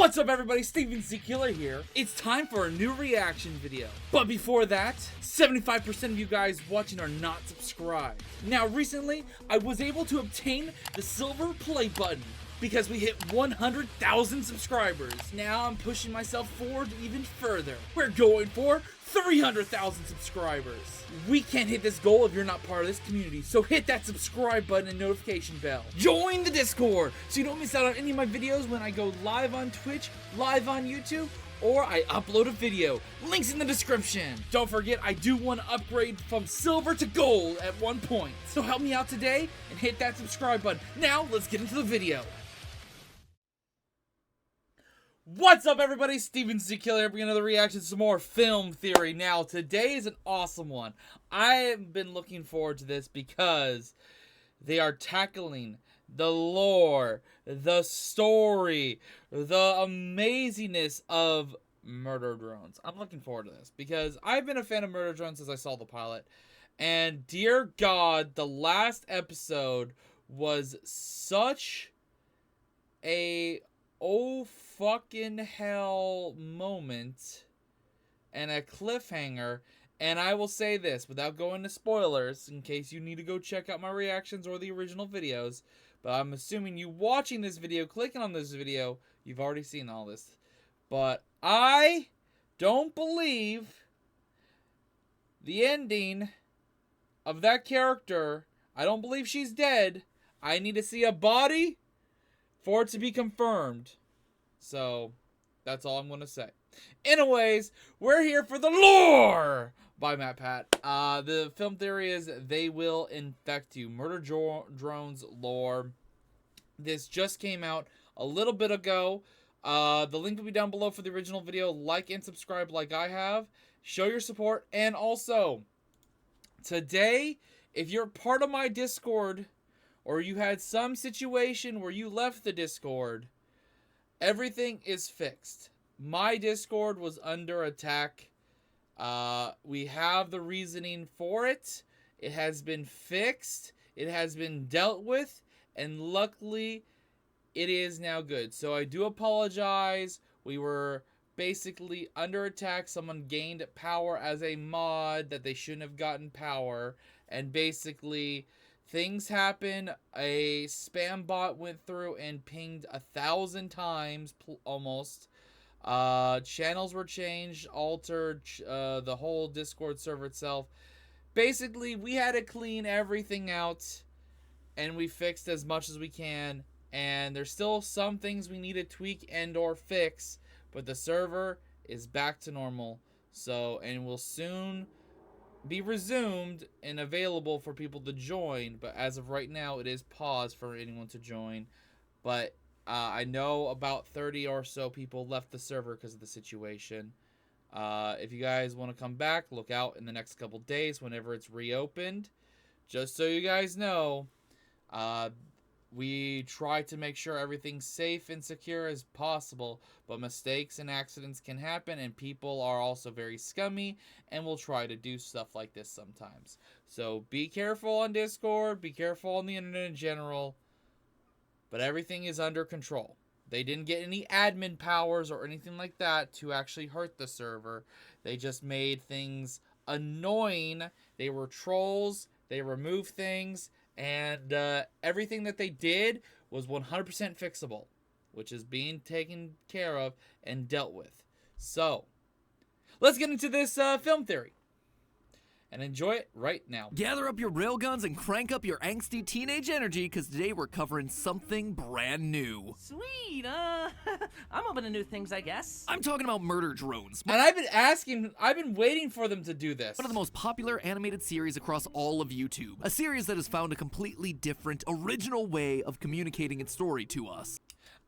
What's up everybody, Steven Z Killer here. It's time for a new reaction video. But before that, 75% of you guys watching are not subscribed. Now recently, I was able to obtain the silver play button because we hit 100,000 subscribers. Now I'm pushing myself forward even further. We're going for 300,000 subscribers. We can't hit this goal if you're not part of this community, so hit that subscribe button and notification bell. Join the Discord so you don't miss out on any of my videos when I go live on Twitch, live on YouTube, or I upload a video. Links in the description. Don't forget, I do want to upgrade from silver to gold at one point. So help me out today and hit that subscribe button. Now, let's get into the video. What's up everybody, Steven Z Killer here, bringing another reaction to some more film theory. Now, today is an awesome one. I have been looking forward to this because they are tackling the lore, the story, the amazingness of murder drones. I'm looking forward to this because I've been a fan of murder drones since I saw the pilot. And dear God, the last episode was such a oh fucking hell moment and a cliffhanger. And I will say this without going to spoilers in case you need to go check out my reactions or the original videos, but I'm assuming you watching this video, clicking on this video, you've already seen all this. But I don't believe the ending of that character. I don't believe she's dead. I need to see a body for it to be confirmed. So, that's all I'm going to say. Anyways, we're here for the lore by Matt Pat. The film theory is they will infect you. Murder drones lore. This just came out a little bit ago. The link will be down below for the original video. Like and subscribe like I have. Show your support. And also, today, if you're part of my Discord, or you had some situation where you left the Discord, everything is fixed. My Discord was under attack. We have the reasoning for it. It has been fixed. It has been dealt with. And luckily, it is now good. So I do apologize. We were basically under attack. Someone gained power as a mod that they shouldn't have gotten power. And basically, things happen. A spam bot went through and pinged 1,000 times, almost. Channels were changed, altered, the whole Discord server itself. Basically, we had to clean everything out, and we fixed as much as we can. And there's still some things we need to tweak and or fix, but the server is back to normal. So, and will soon be resumed and available for people to join, but as of right now it is paused for anyone to join. But I know about 30 or so people left the server because of the situation. If you guys want to come back, look out in the next couple days whenever it's reopened. Just so you guys know, we try to make sure everything's safe and secure as possible, but mistakes and accidents can happen, and people are also very scummy and will try to do stuff like this sometimes. So be careful on Discord, be careful on the internet in general, but everything is under control. They didn't get any admin powers or anything like that to actually hurt the server. They just made things annoying. They were trolls, they removed things, and everything that they did was 100% fixable, which is being taken care of and dealt with. So, let's get into this film theory and enjoy it right now. Gather up your railguns and crank up your angsty teenage energy, because today we're covering something brand new. Sweet, I'm open to new things, I guess. I'm talking about murder drones. And I've been waiting for them to do this. One of the most popular animated series across all of YouTube. A series that has found a completely different, original way of communicating its story to us.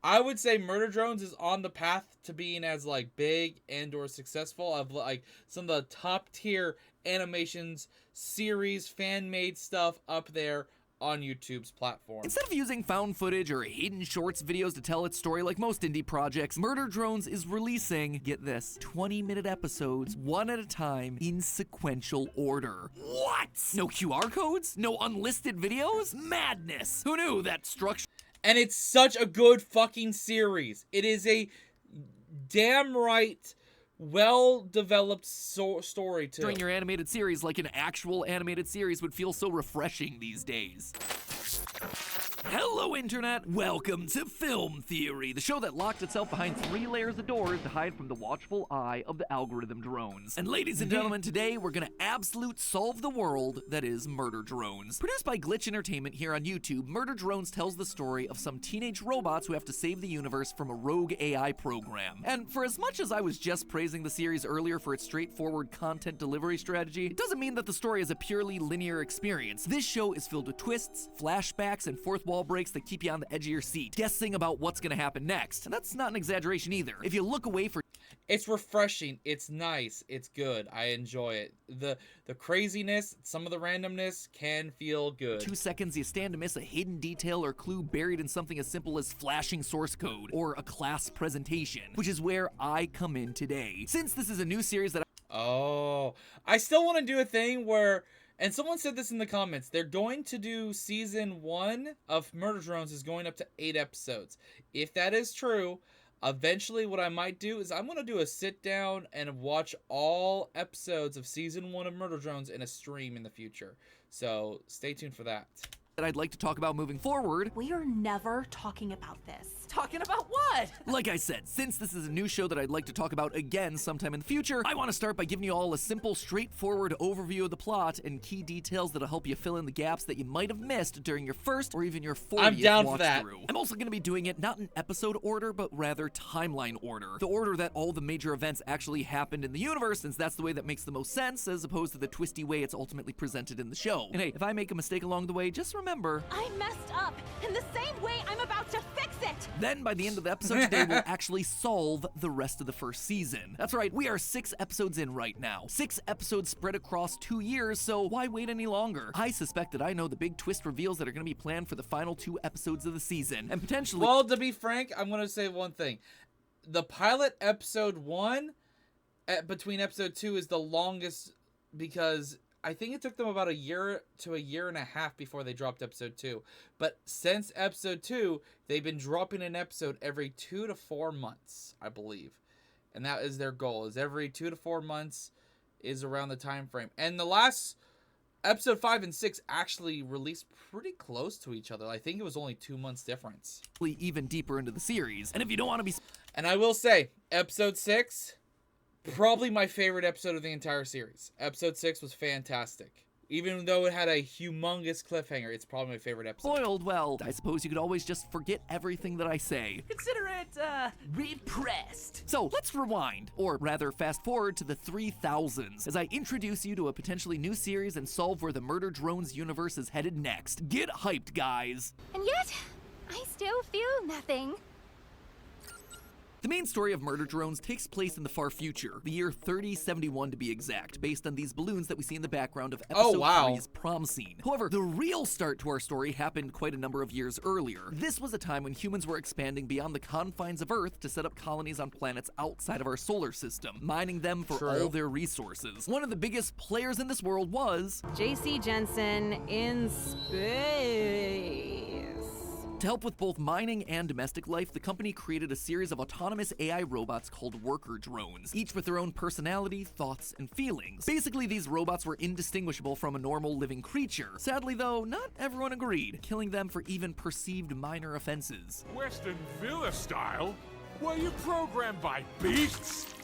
I would say Murder Drones is on the path to being as like big and or successful of like some of the top tier animations, series, fan-made stuff up there on YouTube's platform. Instead of using found footage or hidden shorts videos to tell its story like most indie projects, Murder Drones is releasing, get this, 20-minute episodes, one at a time, in sequential order. What? No QR codes? No unlisted videos? Madness! Who knew that structure? And it's such a good fucking series. It is a damn right, well-developed story too. During your animated series like an actual animated series would feel so refreshing these days. Hello, Internet! Welcome to Film Theory, the show that locked itself behind 3 layers of doors to hide from the watchful eye of the algorithm drones. And ladies and gentlemen, today we're gonna absolute solve the world that is Murder Drones. Produced by Glitch Entertainment here on YouTube, Murder Drones tells the story of some teenage robots who have to save the universe from a rogue AI program. And for as much as I was just praising the series earlier for its straightforward content delivery strategy, it doesn't mean that the story is a purely linear experience. This show is filled with twists, flashbacks, and fourth wall breaks that keep you on the edge of your seat, guessing about what's gonna happen next. And that's not an exaggeration either. If you look away for It's refreshing, it's nice, it's good. I enjoy it. The craziness, some of the randomness can feel good. 2 seconds, you stand to miss a hidden detail or clue buried in something as simple as flashing source code or a class presentation, which is where I come in today. Since this is a new series that I still want to do a thing where, and someone said this in the comments, they're going to do season 1 of Murder Drones is going up to 8 episodes. If that is true, eventually what I might do is I'm going to do a sit down and watch all episodes of season 1 of Murder Drones in a stream in the future. So stay tuned for that. I'd like to talk about moving forward. We are never talking about this. Talking about what? Like I said, since this is a new show that I'd like to talk about again sometime in the future, I want to start by giving you all a simple, straightforward overview of the plot and key details that'll help you fill in the gaps that you might have missed during your first or even your 40th I'm down watch for that. through. I'm also going to be doing it not in episode order, but rather timeline order. The order that all the major events actually happened in the universe, since that's the way that makes the most sense, as opposed to the twisty way it's ultimately presented in the show. And hey, if I make a mistake along the way, just remember, I messed up in the same way I'm about to fix it. then by the end of the episode today, we'll actually solve the rest of the first season. That's right, we are 6 episodes in right now. 6 episodes spread across 2 years, so why wait any longer? I suspect that I know the big twist reveals that are going to be planned for the final 2 episodes of the season, and potentially— Well, to be frank, I'm going to say one thing. The pilot episode 1 between episode 2 is the longest because I think it took them about a year to a year and a half before they dropped episode 2. But since episode 2, they've been dropping an episode every 2 to 4 months, I believe. And that is their goal, is every 2 to 4 months is around the time frame. And the last episode 5 and 6 actually released pretty close to each other. I think it was only 2 months difference. even deeper into the series. And if you don't want to be— And I will say, episode 6, probably my favorite episode of the entire series. Episode 6 was fantastic. Even though it had a humongous cliffhanger, it's probably my favorite episode. spoiled, well, I suppose you could always just forget everything that I say. Consider it, repressed. So let's rewind, or rather fast forward to the 3000s, as I introduce you to a potentially new series and solve where the Murder Drones universe is headed next. Get hyped, guys! And yet, I still feel nothing. The main story of Murder Drones takes place in the far future, the year 3071 to be exact, based on these balloons that we see in the background of episode 3's prom scene. However, the real start to our story happened quite a number of years earlier. This was a time when humans were expanding beyond the confines of Earth to set up colonies on planets outside of our solar system, mining them for all their resources. One of the biggest players in this world was JC Jensen in space. To help with both mining and domestic life, the company created a series of autonomous AI robots called worker drones, each with their own personality, thoughts, and feelings. Basically, these robots were indistinguishable from a normal living creature. Sadly, though, not everyone agreed, killing them for even perceived minor offenses. Western Villa style? Were you programmed by beasts?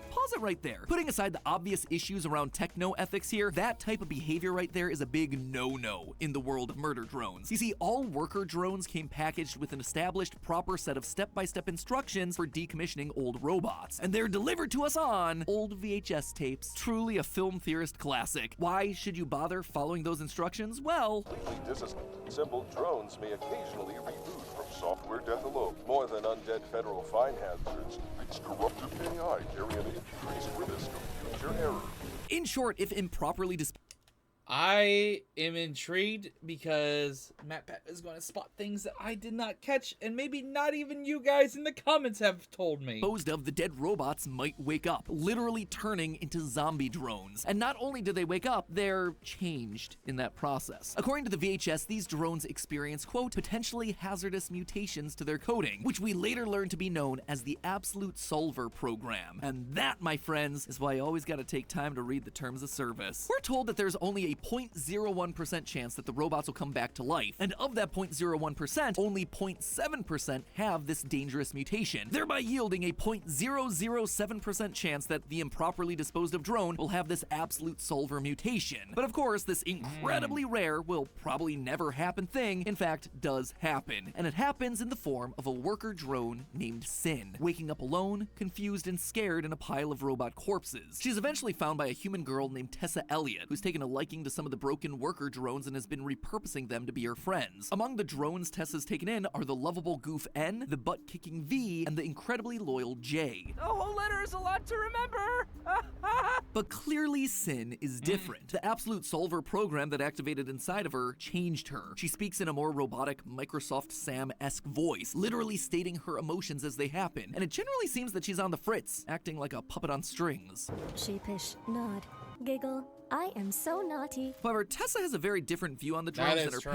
Pause it right there. Putting aside the obvious issues around techno-ethics here, that type of behavior right there is a big no-no in the world of Murder Drones. You see, all worker drones came packaged with an established, proper set of step-by-step instructions for decommissioning old robots, and they're delivered to us on old VHS tapes. Truly a film theorist classic. Why should you bother following those instructions? Well, Completely disassembled drones may occasionally reboot from software death alone. More than undead federal fine hazards, its corrupted AI carry an increased risk of future error. in short, if improperly I am intrigued because MatPat is going to spot things that I did not catch, and maybe not even you guys in the comments have told me. Composed of the dead robots might wake up, literally turning into zombie drones. And not only do they wake up, they're changed in that process. According to the VHS, these drones experience, quote, potentially hazardous mutations to their coding, which we later learned to be known as the Absolute Solver program. And that, my friends, is why you always gotta take time to read the terms of service. We're told that there's only a 0.01% chance that the robots will come back to life, and of that 0.01%, only 0.7% have this dangerous mutation, thereby yielding a 0.007% chance that the improperly disposed of drone will have this Absolute Solver mutation. But of course, this incredibly rare, will probably never happen thing, in fact, does happen. And it happens in the form of a worker drone named Sin, waking up alone, confused, and scared in a pile of robot corpses. She's eventually found by a human girl named Tessa Elliott, who's taken a liking to some of the broken worker drones and has been repurposing them to be her friends. Among the drones Tessa's taken in are the lovable goof N, the butt-kicking V, and the incredibly loyal J. The whole letter is a lot to remember. But clearly Sin is different. The Absolute Solver program that activated inside of her changed her. She speaks in a more robotic Microsoft Sam-esque voice, literally stating her emotions as they happen, and it generally seems that she's on the fritz, acting like a puppet on strings. Sheepish, nod, giggle. I am so naughty. However, Tessa has a very different view on the drones than her true.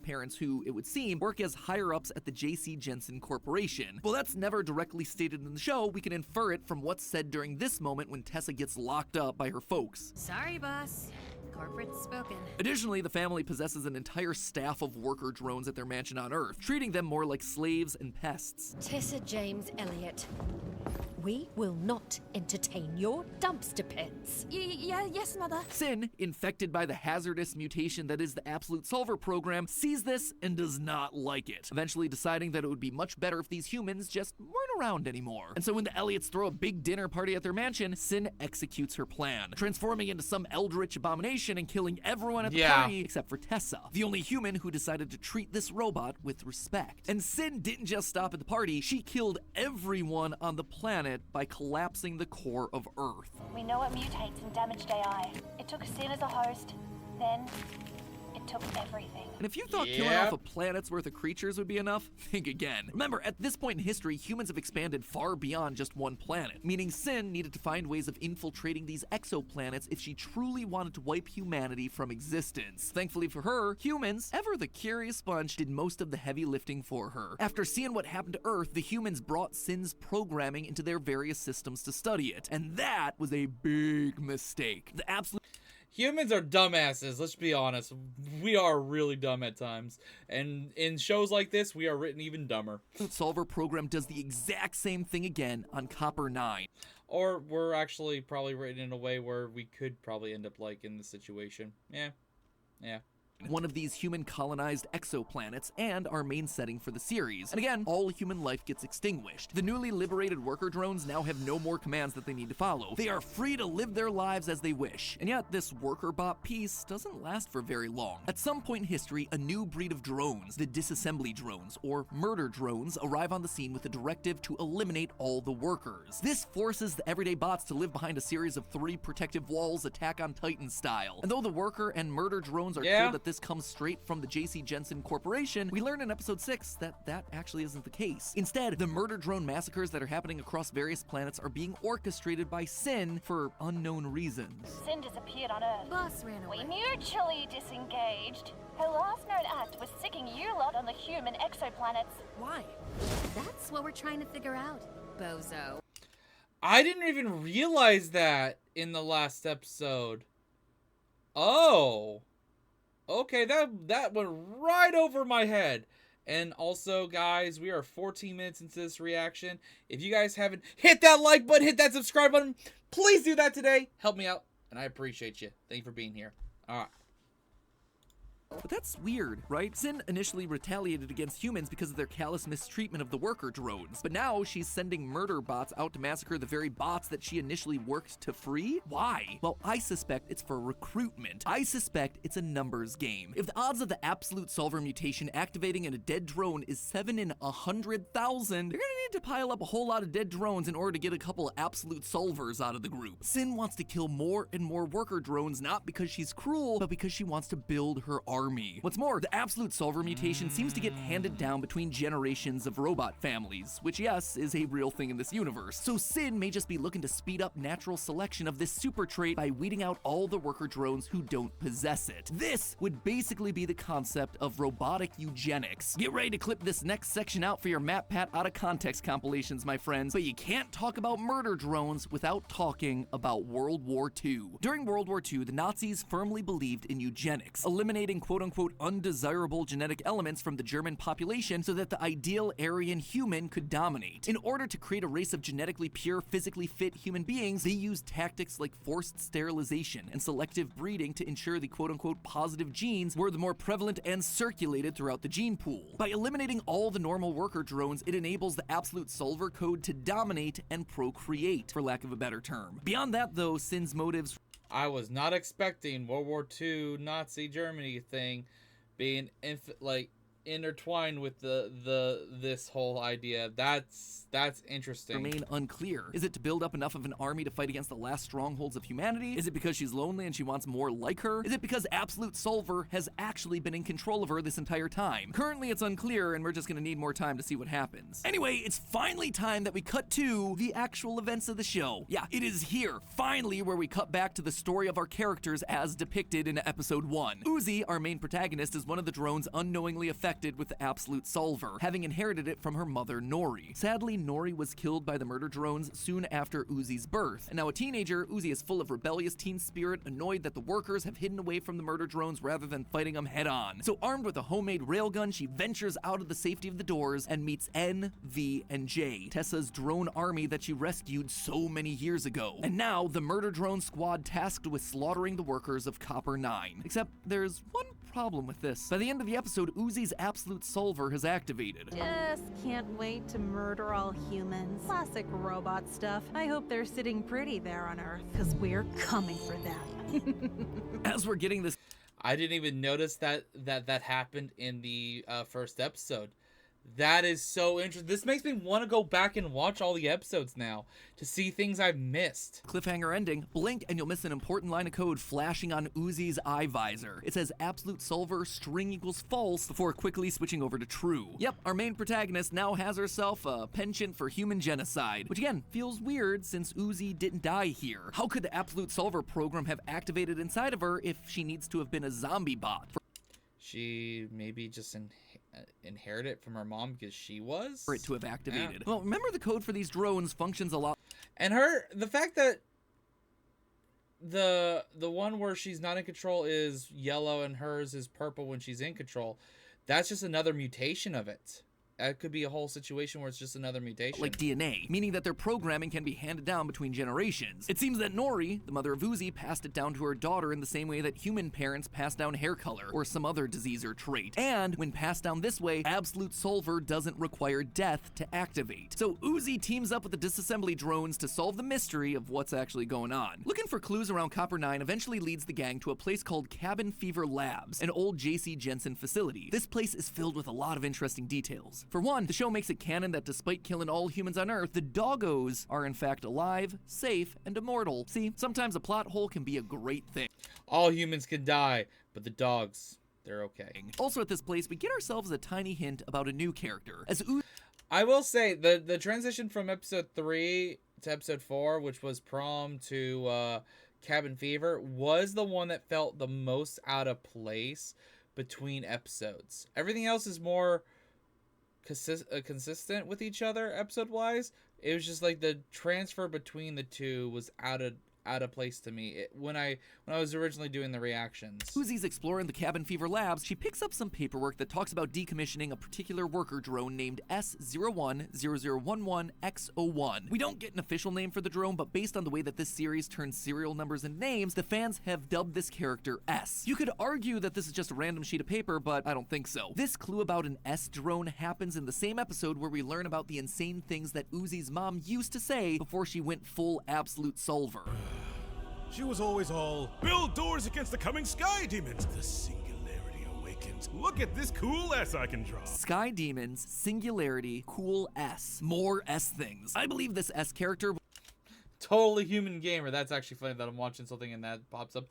parents who, it would seem, work as higher-ups at the J.C. Jensen Corporation. While that's never directly stated in the show, we can infer it from what's said during this moment when Tessa gets locked up by her folks. Sorry, boss. Corporate's spoken. Additionally, the family possesses an entire staff of worker drones at their mansion on Earth, treating them more like slaves and pests. Tessa James Elliott, we will not entertain your dumpster pits. Yes, Mother. Sin, infected by the hazardous mutation that is the Absolute Solver program, sees this and does not like it, eventually deciding that it would be much better if these humans just weren't around anymore. And so when the Elliots throw a big dinner party at their mansion, Sin executes her plan, transforming into some eldritch abomination and killing everyone at the party except for Tessa, the only human who decided to treat this robot with respect. And Sin didn't just stop at the party, she killed everyone on the planet by collapsing the core of Earth. We know it mutates in damaged AI. It took Sin as a host, then it took everything. And if you thought killing off a planet's worth of creatures would be enough, think again. Remember, at this point in history, humans have expanded far beyond just one planet, meaning Sin needed to find ways of infiltrating these exoplanets if she truly wanted to wipe humanity from existence. Thankfully for her, humans, ever the curious bunch, did most of the heavy lifting for her. After seeing what happened to Earth, the humans brought Sin's programming into their various systems to study it, and that was a big mistake. The absolute Humans are dumbasses, let's be honest. We are really dumb at times. And in shows like this, we are written even dumber. Solver program does the exact same thing again on Copper 9. Or we're actually probably written in a way where we could probably end up like in the situation. Yeah. One of these human-colonized exoplanets, and our main setting for the series. And again, all human life gets extinguished. The newly liberated worker drones now have no more commands that they need to follow. They are free to live their lives as they wish. And yet, this worker bot peace doesn't last for very long. At some point in history, a new breed of drones, the disassembly drones, or murder drones, arrive on the scene with a directive to eliminate all the workers. This forces the everyday bots to live behind a series of 3 protective walls, Attack on Titan style. And though the worker and murder drones are told that this comes straight from the J.C. Jensen Corporation, we learn in episode 6 that that actually isn't the case. Instead, the murder drone massacres that are happening across various planets are being orchestrated by Sin for unknown reasons. Sin disappeared on Earth. Boss ran away. We mutually disengaged. Her last known act was sicking you lot on the human exoplanets. Why? That's what we're trying to figure out, bozo. I didn't even realize that in the last episode. Oh. Okay, that went right over my head. And also, guys, we are 14 minutes into this reaction. If you guys haven't hit that like button, hit that subscribe button, please do that today. Help me out, and I appreciate you. Thank you for being here. All right. But that's weird, right? Sin initially retaliated against humans because of their callous mistreatment of the worker drones, but now she's sending murder bots out to massacre the very bots that she initially worked to free? Why? Well, I suspect it's for recruitment. I suspect it's a numbers game. If the odds of the absolute solver mutation activating in a dead drone is 7 in 100,000, they're gonna need to pile up a whole lot of dead drones in order to get a couple of absolute solvers out of the group. Sin wants to kill more and more worker drones, not because she's cruel, but because she wants to build her army. What's more, the absolute solver mutation seems to get handed down between generations of robot families, which yes, is a real thing in this universe. So Sin may just be looking to speed up natural selection of this super trait by weeding out all the worker drones who don't possess it. This would basically be the concept of robotic eugenics. Get ready to clip this next section out for your MatPat out of context compilations, my friends, but you can't talk about murder drones without talking about World War II. During World War II, the Nazis firmly believed in eugenics, eliminating quote-unquote undesirable genetic elements from the German population so that the ideal Aryan human could dominate. In order to create a race of genetically pure, physically fit human beings, they used tactics like forced sterilization and selective breeding to ensure the quote-unquote positive genes were the more prevalent and circulated throughout the gene pool. By eliminating all the normal worker drones, it enables the absolute solver code to dominate and procreate, for lack of a better term. Beyond that, though, Sin's motives... I was not expecting World War II Nazi Germany thing being intertwined with this whole idea. That's interesting. Remain unclear. Is it to build up enough of an army to fight against the last strongholds of humanity? Is it because she's lonely and she wants more like her? Is it because Absolute Solver has actually been in control of her this entire time? Currently it's unclear, and we're just gonna need more time to see what happens. Anyway, it's finally time that we cut to the actual events of the show. Yeah, it is here, finally, where we cut back to the story of our characters as depicted in episode 1. Uzi, our main protagonist, is one of the drones unknowingly affected with the Absolute Solver, having inherited it from her mother, Nori. Sadly, Nori was killed by the murder drones soon after Uzi's birth, and now a teenager, Uzi is full of rebellious teen spirit, annoyed that the workers have hidden away from the murder drones rather than fighting them head-on. So armed with a homemade railgun, she ventures out of the safety of the doors and meets N, V, and J, Tessa's drone army that she rescued so many years ago. And now, the murder drone squad tasked with slaughtering the workers of Copper 9. Except there's one problem with this. By the end of the episode, Uzi's Absolute Solver has activated. Just can't wait to murder all humans. Classic robot stuff. I hope they're sitting pretty there on Earth, because we're coming for them. As we're getting this... I didn't even notice that happened in the first episode. That is so interesting. This makes me want to go back and watch all the episodes now to see things I've missed. Cliffhanger ending. Blink and you'll miss an important line of code flashing on Uzi's eye visor. It says Absolute Solver string equals false before quickly switching over to true. Yep, our main protagonist now has herself a penchant for human genocide, which again feels weird since Uzi didn't die here. How could the Absolute Solver program have activated inside of her if she needs to have been a zombie bot? She maybe just inherited it from her mom because she was? For it to have activated. Yeah. Well, remember the code for these drones functions a lot. And the fact that the one where she's not in control is yellow and hers is purple when she's in control, that's just another mutation of it. That could be a whole situation where it's just another mutation. Like DNA, meaning that their programming can be handed down between generations. It seems that Nori, the mother of Uzi, passed it down to her daughter in the same way that human parents pass down hair color or some other disease or trait. And when passed down this way, Absolute Solver doesn't require death to activate. So Uzi teams up with the disassembly drones to solve the mystery of what's actually going on. Looking for clues around Copper 9 eventually leads the gang to a place called Cabin Fever Labs, an old J.C. Jensen facility. This place is filled with a lot of interesting details. For one, the show makes it canon that despite killing all humans on Earth, the doggos are in fact alive, safe, and immortal. See, sometimes a plot hole can be a great thing. All humans can die, but the dogs, they're okay. Also at this place, we get ourselves a tiny hint about a new character. I will say, the transition from episode 3 to episode 4, which was Prom to Cabin Fever, was the one that felt the most out of place between episodes. Everything else is more consistent with each other episode wise. It was just like the transfer between the two was out out of place to me when I was originally doing the reactions. Uzi's exploring the Cabin Fever labs. She picks up some paperwork that talks about decommissioning a particular worker drone named S010011X01. We don't get an official name for the drone, but based on the way that this series turns serial numbers and names, the fans have dubbed this character S. You could argue that this is just a random sheet of paper, but I don't think so. This clue about an S drone happens in the same episode where we learn about the insane things that Uzi's mom used to say before she went full absolute solver. She was always all, build doors against the coming Shakadiemens. The singularity awakens. Look at this cool S I can draw. Shakadiemens, singularity, cool S. More S things. I believe this S character... Totally Human Gamer. That's actually funny that I'm watching something and that pops up.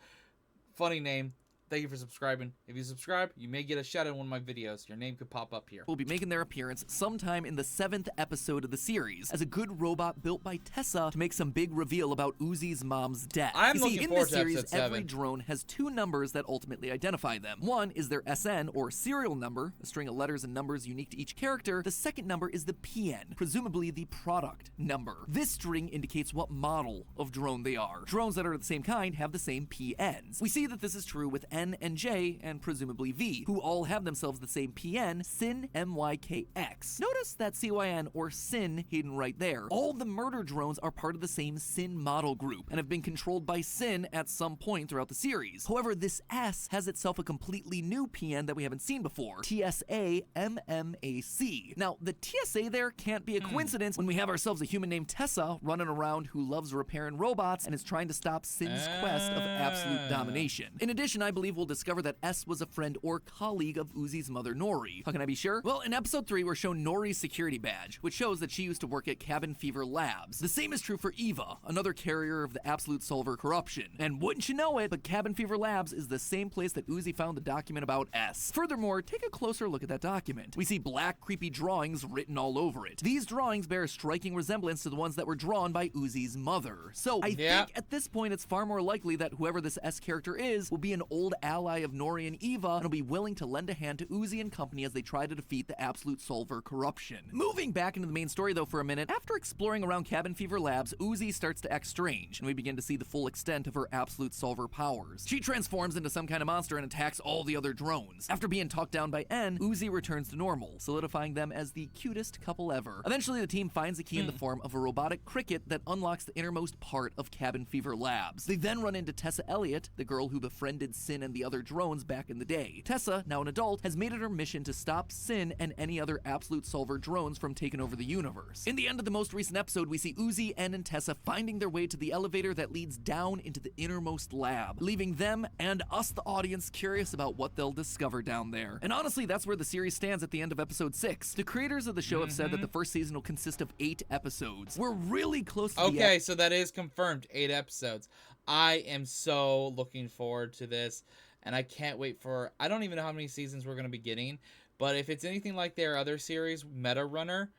Funny name. Thank you for subscribing. If you subscribe, you may get a shout out in one of my videos. Your name could pop up here. Will be making their appearance sometime in the 7th episode of the series as a good robot built by Tessa to make some big reveal about Uzi's mom's death. I'm looking forward to in this series, episode 7. every drone has 2 numbers that ultimately identify them. One is their SN, or serial number, a string of letters and numbers unique to each character. The second number is the PN, presumably the product number. This string indicates what model of drone they are. Drones that are the same kind have the same PNs. We see that this is true with N and J, and presumably V, who all have themselves the same PN, SYN MYKX. Notice that CYN or SYN hidden right there. All the murder drones are part of the same SYN model group, and have been controlled by SYN at some point throughout the series. However, this S has itself a completely new PN that we haven't seen before, TSA MMAC. Now, the TSA there can't be a coincidence when we have ourselves a human named Tessa running around who loves repairing robots and is trying to stop SYN's quest of absolute domination. In addition, I believe we'll discover that S was a friend or colleague of Uzi's mother, Nori. How can I be sure? Well, in episode 3, we're shown Nori's security badge, which shows that she used to work at Cabin Fever Labs. The same is true for Eva, another carrier of the absolute solver corruption. And wouldn't you know it, but Cabin Fever Labs is the same place that Uzi found the document about S. Furthermore, take a closer look at that document. We see black, creepy drawings written all over it. These drawings bear a striking resemblance to the ones that were drawn by Uzi's mother. So I think at this point it's far more likely that whoever this S character is will be an old ally of Nori and Eva and will be willing to lend a hand to Uzi and company as they try to defeat the absolute solver corruption. Moving back into the main story though for a minute, after exploring around Cabin Fever Labs, Uzi starts to act strange, and we begin to see the full extent of her absolute solver powers. She transforms into some kind of monster and attacks all the other drones. After being talked down by N, Uzi returns to normal, solidifying them as the cutest couple ever. Eventually the team finds a key in the form of a robotic cricket that unlocks the innermost part of Cabin Fever Labs. They then run into Tessa Elliott, the girl who befriended SYN and the other drones back in the day. Tessa, now an adult, has made it her mission to stop SYN and any other absolute solver drones from taking over the universe. In the end of the most recent episode, we see Uzi, N, and Tessa finding their way to the elevator that leads down into the innermost lab, leaving them and us, the audience, curious about what they'll discover down there. And honestly, that's where the series stands at the end of episode 6. The creators of the show have said that the first season will consist of 8 episodes. We're really close to the end. So that is confirmed, 8 episodes. I am so looking forward to this. And I can't wait for... I don't even know how many seasons we're going to be getting. But if it's anything like their other series, Meta Runner,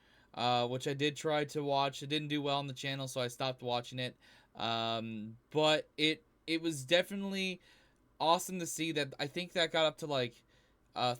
which I did try to watch. It didn't do well on the channel, so I stopped watching it. But it was definitely awesome to see that. I think that got up to like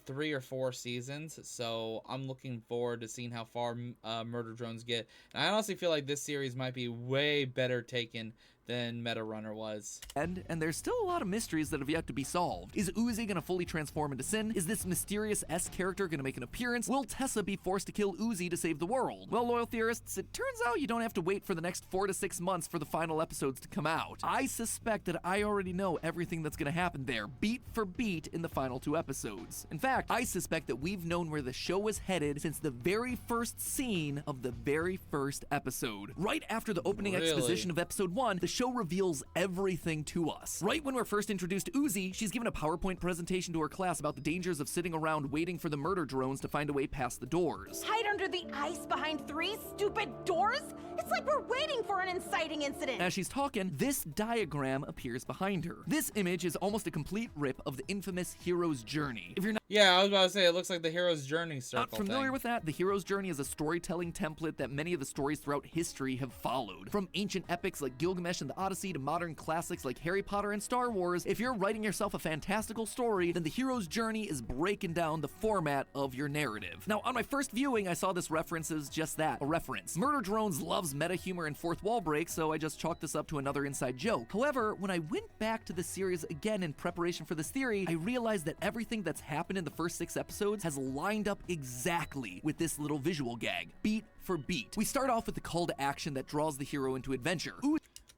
3 or 4 seasons. So I'm looking forward to seeing how far Murder Drones get. And I honestly feel like this series might be way better taken than Meta Runner was. And there's still a lot of mysteries that have yet to be solved. Is Uzi gonna fully transform into SYN? Is this mysterious S character gonna make an appearance? Will Tessa be forced to kill Uzi to save the world? Well, loyal theorists, it turns out you don't have to wait for the next 4 to 6 months for the final episodes to come out. I suspect that I already know everything that's gonna happen there, beat for beat, in the final 2 episodes. In fact, I suspect that we've known where the show was headed since the very first scene of the very first episode. Right after the opening exposition of episode 1, the show reveals everything to us. Right when we're first introduced to Uzi, she's given a PowerPoint presentation to her class about the dangers of sitting around waiting for the murder drones to find a way past the doors. Hide under the ice behind 3 stupid doors? It's like we're waiting for an inciting incident. As she's talking, this diagram appears behind her. This image is almost a complete rip of the infamous hero's journey. If you're not Yeah, I was about to say, it looks like the hero's journey circle Not familiar with that? The hero's journey is a storytelling template that many of the stories throughout history have followed. From ancient epics like Gilgamesh and the Odyssey to modern classics like Harry Potter and Star Wars, if you're writing yourself a fantastical story, then the hero's journey is breaking down the format of your narrative. Now, on my first viewing, I saw this reference as just that, a reference. Murder Drones loves meta humor and fourth wall breaks, so I just chalked this up to another inside joke. However, when I went back to the series again in preparation for this theory, I realized that everything that's happened in the first 6 episodes has lined up exactly with this little visual gag, beat for beat. We start off with the call to action that draws the hero into adventure.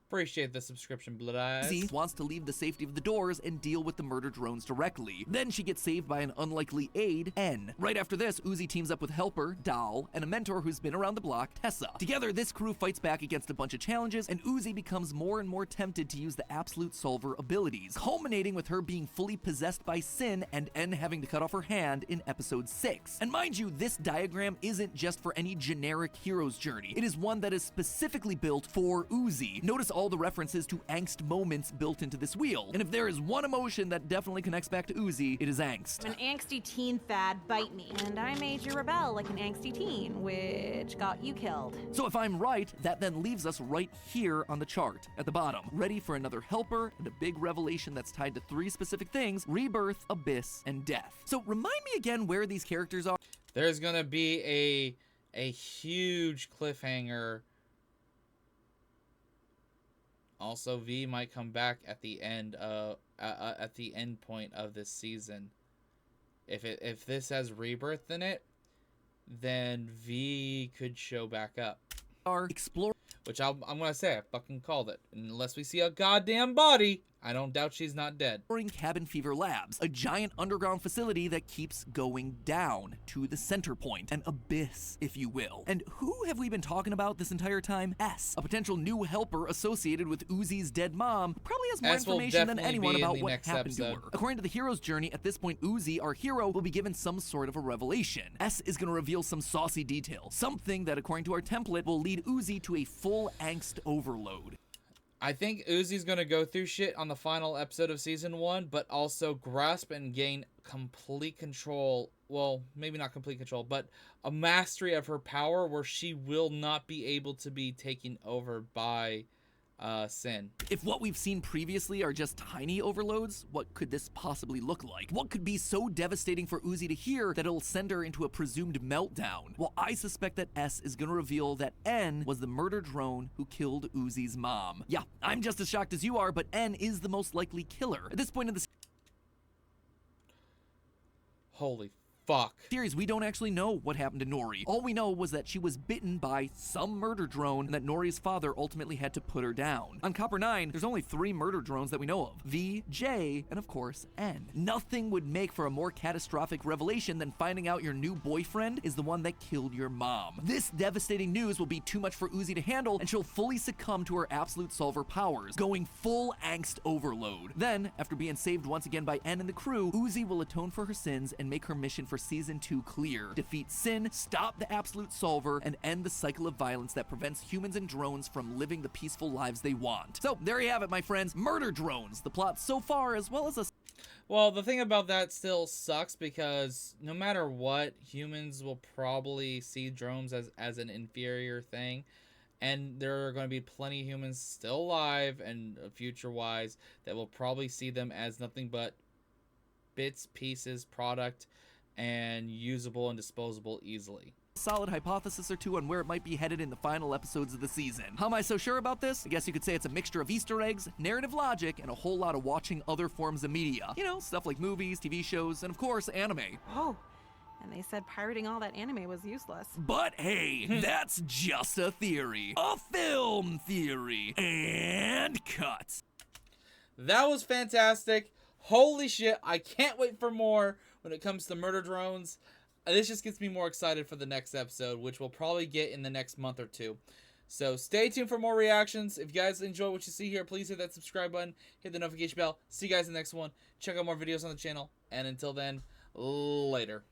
Appreciate the subscription, Blood Eyes. Uzi wants to leave the safety of the doors and deal with the murder drones directly. Then she gets saved by an unlikely aide, N. Right after this, Uzi teams up with Helper, Dal, and a mentor who's been around the block, Tessa. Together, this crew fights back against a bunch of challenges, and Uzi becomes more and more tempted to use the Absolute Solver abilities, culminating with her being fully possessed by Sin and N having to cut off her hand in episode 6. And mind you, this diagram isn't just for any generic hero's journey. It is one that is specifically built for Uzi. Notice all the references to angst moments built into this wheel. And if there is one emotion that definitely connects back to Uzi, it is angst. I'm an angsty teen, Thad, bite me. And I made you rebel like an angsty teen, which got you killed. So if I'm right, that then leaves us right here on the chart, at the bottom, ready for another helper and a big revelation that's tied to 3 specific things: rebirth, abyss, and death. So remind me again where these characters are. There's gonna be a huge cliffhanger. Also, V might come back at the end point of this season. If this has rebirth in it, then V could show back up. Explore. Which I'm gonna say, I fucking called it. Unless we see a goddamn body, I don't doubt she's not dead. Exploring Cabin Fever Labs, a giant underground facility that keeps going down to the center point, an abyss, if you will. And who have we been talking about this entire time? S, a potential new helper associated with Uzi's dead mom, who probably has more information than anyone about what happened to her. According to the hero's journey, at this point, Uzi, our hero, will be given some sort of a revelation. S is going to reveal some saucy details, something that, according to our template, will lead Uzi to a full angst overload. I think Uzi's gonna go through shit on the final episode of season 1, but also grasp and gain complete control. Well, maybe not complete control, but a mastery of her power where she will not be able to be taken over by Sin. If what we've seen previously are just tiny overloads, what could this possibly look like? What could be so devastating for Uzi to hear that it'll send her into a presumed meltdown? Well, I suspect that S is gonna reveal that N was the murder drone who killed Uzi's mom. Yeah, I'm just as shocked as you are, but N is the most likely killer. At this point in the Holy fuck. series, we don't actually know what happened to Nori. All we know was that she was bitten by some murder drone and that Nori's father ultimately had to put her down. On Copper 9, there's only 3 murder drones that we know of: V, J, and of course, N. Nothing would make for a more catastrophic revelation than finding out your new boyfriend is the one that killed your mom. This devastating news will be too much for Uzi to handle, and she'll fully succumb to her Absolute Solver powers, going full angst overload. Then, after being saved once again by N and the crew, Uzi will atone for her sins and make her mission for Season 2 clear. Defeat Sin, stop the Absolute Solver, and end the cycle of violence that prevents humans and drones from living the peaceful lives they want. So, there you have it, my friends. Murder drones. The plot so far, as well as a... Well, the thing about that still sucks because no matter what, humans will probably see drones as an inferior thing. And there are going to be plenty of humans still alive and future-wise that will probably see them as nothing but bits, pieces, product, and usable and disposable easily. Solid hypothesis or two on where it might be headed in the final episodes of the season. How am I so sure about this? I guess you could say it's a mixture of Easter eggs, narrative logic, and a whole lot of watching other forms of media. You know, stuff like movies, TV shows, and of course, anime. Oh, and they said pirating all that anime was useless. But hey, that's just a theory. A film theory. And cut. That was fantastic. Holy shit, I can't wait for more when it comes to murder drones. This just gets me more excited for the next episode, which we'll probably get in the next month or 2. So stay tuned for more reactions. If you guys enjoy what you see here, please hit that subscribe button, hit the notification bell. See you guys in the next one. Check out more videos on the channel. And until then, later.